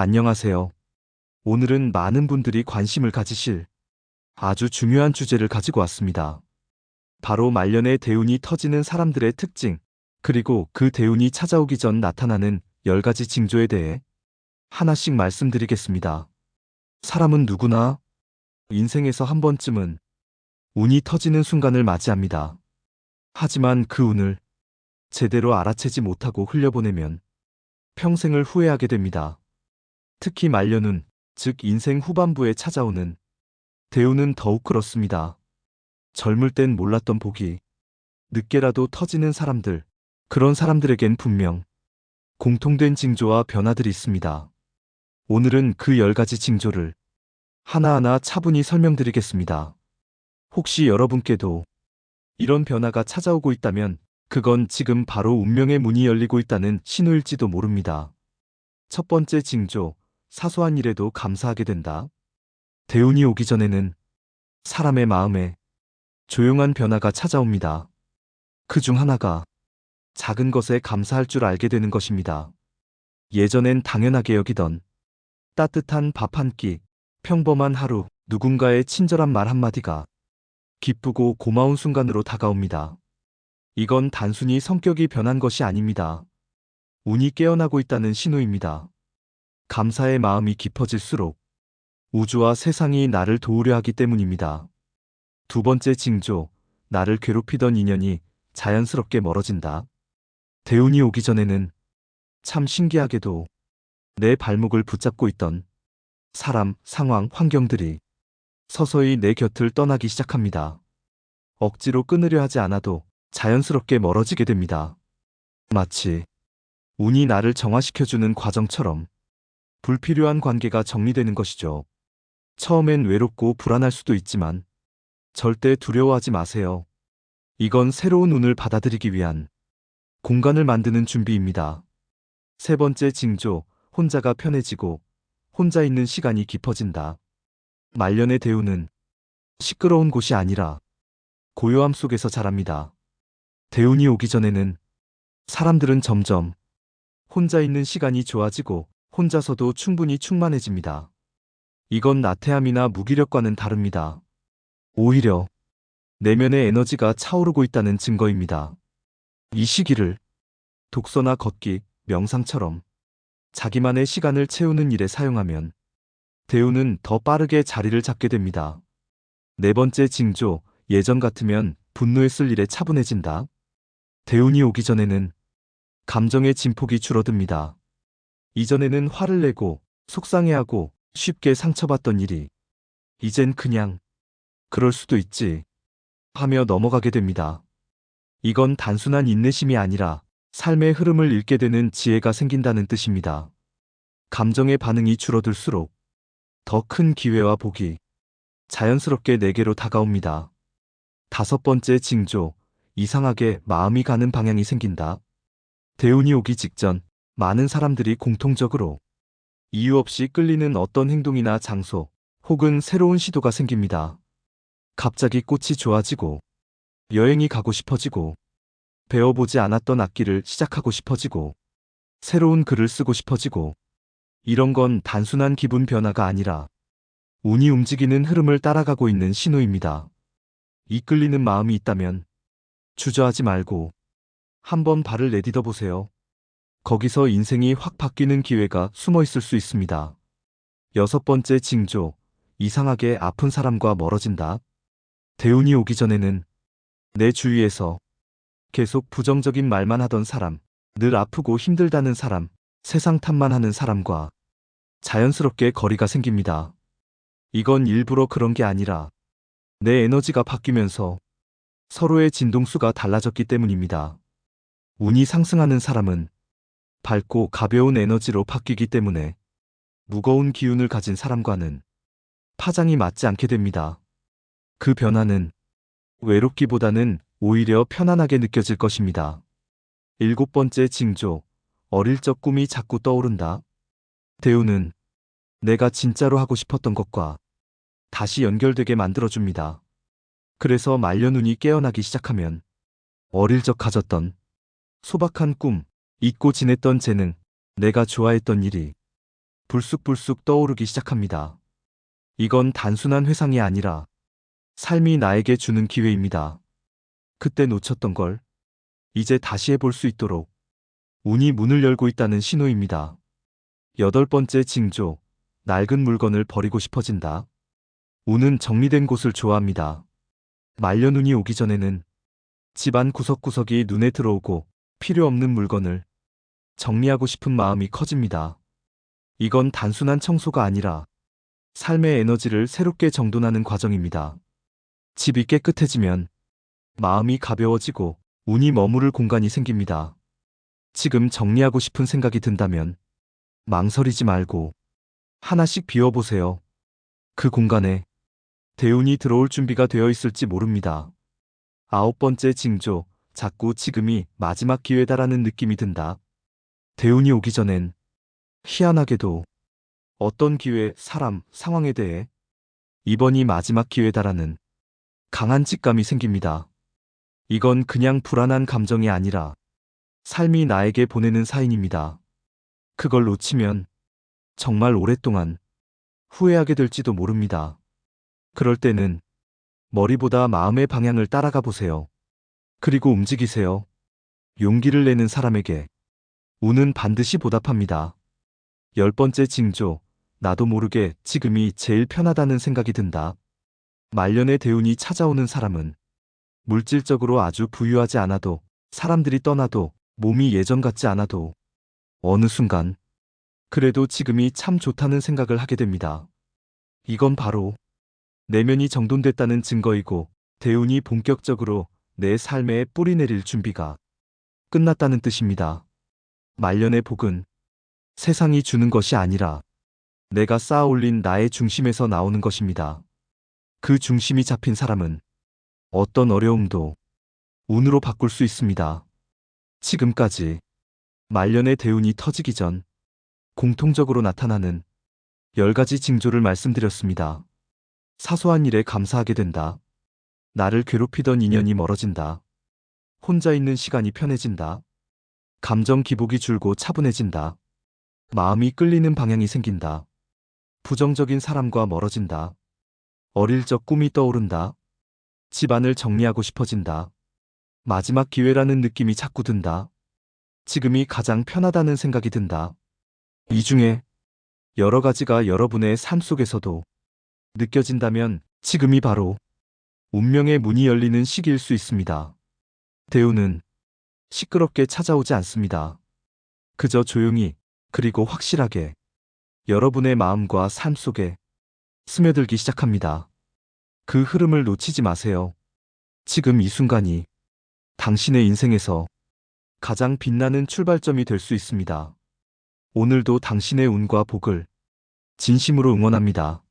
안녕하세요. 오늘은 많은 분들이 관심을 가지실 아주 중요한 주제를 가지고 왔습니다. 바로 말년에 대운이 터지는 사람들의 특징, 그리고 그 대운이 찾아오기 전 나타나는 10가지 징조에 대해 하나씩 말씀드리겠습니다. 사람은 누구나 인생에서 한 번쯤은 운이 터지는 순간을 맞이합니다. 하지만 그 운을 제대로 알아채지 못하고 흘려보내면 평생을 후회하게 됩니다. 특히 말년운, 즉 인생 후반부에 찾아오는 대운은 더욱 그렇습니다. 젊을 땐 몰랐던 복이 늦게라도 터지는 사람들, 그런 사람들에겐 분명 공통된 징조와 변화들이 있습니다. 오늘은 그 10가지 징조를 하나하나 차분히 설명드리겠습니다. 혹시 여러분께도 이런 변화가 찾아오고 있다면 그건 지금 바로 운명의 문이 열리고 있다는 신호일지도 모릅니다. 첫 번째 징조, 사소한 일에도 감사하게 된다. 대운이 오기 전에는 사람의 마음에 조용한 변화가 찾아옵니다. 그 중 하나가 작은 것에 감사할 줄 알게 되는 것입니다. 예전엔 당연하게 여기던 따뜻한 밥 한 끼, 평범한 하루, 누군가의 친절한 말 한마디가 기쁘고 고마운 순간으로 다가옵니다. 이건 단순히 성격이 변한 것이 아닙니다. 운이 깨어나고 있다는 신호입니다. 감사의 마음이 깊어질수록 우주와 세상이 나를 도우려 하기 때문입니다. 두 번째 징조, 나를 괴롭히던 인연이 자연스럽게 멀어진다. 대운이 오기 전에는 참 신기하게도 내 발목을 붙잡고 있던 사람, 상황, 환경들이 서서히 내 곁을 떠나기 시작합니다. 억지로 끊으려 하지 않아도 자연스럽게 멀어지게 됩니다. 마치 운이 나를 정화시켜주는 과정처럼 불필요한 관계가 정리되는 것이죠. 처음엔 외롭고 불안할 수도 있지만 절대 두려워하지 마세요. 이건 새로운 운을 받아들이기 위한 공간을 만드는 준비입니다. 세 번째 징조, 혼자가 편해지고 혼자 있는 시간이 깊어진다. 말년의 대운은 시끄러운 곳이 아니라 고요함 속에서 자랍니다. 대운이 오기 전에는 사람들은 점점 혼자 있는 시간이 좋아지고 혼자서도 충분히 충만해집니다. 이건 나태함이나 무기력과는 다릅니다. 오히려 내면의 에너지가 차오르고 있다는 증거입니다. 이 시기를 독서나 걷기, 명상처럼 자기만의 시간을 채우는 일에 사용하면 대운은 더 빠르게 자리를 잡게 됩니다. 네 번째 징조, 예전 같으면 분노했을 일에 차분해진다. 대운이 오기 전에는 감정의 진폭이 줄어듭니다. 이전에는 화를 내고 속상해하고 쉽게 상처받던 일이 이젠 그냥 그럴 수도 있지 하며 넘어가게 됩니다. 이건 단순한 인내심이 아니라 삶의 흐름을 읽게 되는 지혜가 생긴다는 뜻입니다. 감정의 반응이 줄어들수록 더 큰 기회와 복이 자연스럽게 내게로 다가옵니다. 다섯 번째 징조, 이상하게 마음이 가는 방향이 생긴다. 대운이 오기 직전 많은 사람들이 공통적으로 이유 없이 끌리는 어떤 행동이나 장소 혹은 새로운 시도가 생깁니다. 갑자기 꽃이 좋아지고 여행이 가고 싶어지고 배워보지 않았던 악기를 시작하고 싶어지고 새로운 글을 쓰고 싶어지고 이런 건 단순한 기분 변화가 아니라 운이 움직이는 흐름을 따라가고 있는 신호입니다. 이끌리는 마음이 있다면 주저하지 말고 한번 발을 내디뎌 보세요. 거기서 인생이 확 바뀌는 기회가 숨어 있을 수 있습니다. 여섯 번째 징조, 이상하게 아픈 사람과 멀어진다. 대운이 오기 전에는 내 주위에서 계속 부정적인 말만 하던 사람, 늘 아프고 힘들다는 사람, 세상 탓만 하는 사람과 자연스럽게 거리가 생깁니다. 이건 일부러 그런 게 아니라 내 에너지가 바뀌면서 서로의 진동수가 달라졌기 때문입니다. 운이 상승하는 사람은 밝고 가벼운 에너지로 바뀌기 때문에 무거운 기운을 가진 사람과는 파장이 맞지 않게 됩니다. 그 변화는 외롭기보다는 오히려 편안하게 느껴질 것입니다. 일곱 번째 징조, 어릴 적 꿈이 자꾸 떠오른다. 대운은 내가 진짜로 하고 싶었던 것과 다시 연결되게 만들어줍니다. 그래서 말년운이 깨어나기 시작하면 어릴 적 가졌던 소박한 꿈, 잊고 지냈던 재능, 내가 좋아했던 일이 불쑥불쑥 떠오르기 시작합니다. 이건 단순한 회상이 아니라 삶이 나에게 주는 기회입니다. 그때 놓쳤던 걸 이제 다시 해볼 수 있도록 운이 문을 열고 있다는 신호입니다. 8번째 징조, 낡은 물건을 버리고 싶어진다. 운은 정리된 곳을 좋아합니다. 말년운이 오기 전에는 집안 구석구석이 눈에 들어오고 필요 없는 물건을 정리하고 싶은 마음이 커집니다. 이건 단순한 청소가 아니라 삶의 에너지를 새롭게 정돈하는 과정입니다. 집이 깨끗해지면 마음이 가벼워지고 운이 머무를 공간이 생깁니다. 지금 정리하고 싶은 생각이 든다면 망설이지 말고 하나씩 비워보세요. 그 공간에 대운이 들어올 준비가 되어 있을지 모릅니다. 9번째 징조, 자꾸 지금이 마지막 기회다라는 느낌이 든다. 대운이 오기 전엔 희한하게도 어떤 기회, 사람, 상황에 대해 이번이 마지막 기회다라는 강한 직감이 생깁니다. 이건 그냥 불안한 감정이 아니라 삶이 나에게 보내는 사인입니다. 그걸 놓치면 정말 오랫동안 후회하게 될지도 모릅니다. 그럴 때는 머리보다 마음의 방향을 따라가 보세요. 그리고 움직이세요. 용기를 내는 사람에게 운은 반드시 보답합니다. 10번째 징조, 나도 모르게 지금이 제일 편하다는 생각이 든다. 말년의 대운이 찾아오는 사람은 물질적으로 아주 부유하지 않아도, 사람들이 떠나도, 몸이 예전 같지 않아도 어느 순간 그래도 지금이 참 좋다는 생각을 하게 됩니다. 이건 바로 내면이 정돈됐다는 증거이고 대운이 본격적으로 내 삶에 뿌리 내릴 준비가 끝났다는 뜻입니다. 말년의 복은 세상이 주는 것이 아니라 내가 쌓아 올린 나의 중심에서 나오는 것입니다. 그 중심이 잡힌 사람은 어떤 어려움도 운으로 바꿀 수 있습니다. 지금까지 말년의 대운이 터지기 전 공통적으로 나타나는 10가지 징조를 말씀드렸습니다. 사소한 일에 감사하게 된다. 나를 괴롭히던 인연이 멀어진다. 혼자 있는 시간이 편해진다. 감정 기복이 줄고 차분해진다. 마음이 끌리는 방향이 생긴다. 부정적인 사람과 멀어진다. 어릴 적 꿈이 떠오른다. 집안을 정리하고 싶어진다. 마지막 기회라는 느낌이 자꾸 든다. 지금이 가장 편하다는 생각이 든다. 이 중에 여러 가지가 여러분의 삶 속에서도 느껴진다면 지금이 바로 운명의 문이 열리는 시기일 수 있습니다. 대운은 시끄럽게 찾아오지 않습니다. 그저 조용히, 그리고 확실하게 여러분의 마음과 삶 속에 스며들기 시작합니다. 그 흐름을 놓치지 마세요. 지금 이 순간이 당신의 인생에서 가장 빛나는 출발점이 될 수 있습니다. 오늘도 당신의 운과 복을 진심으로 응원합니다.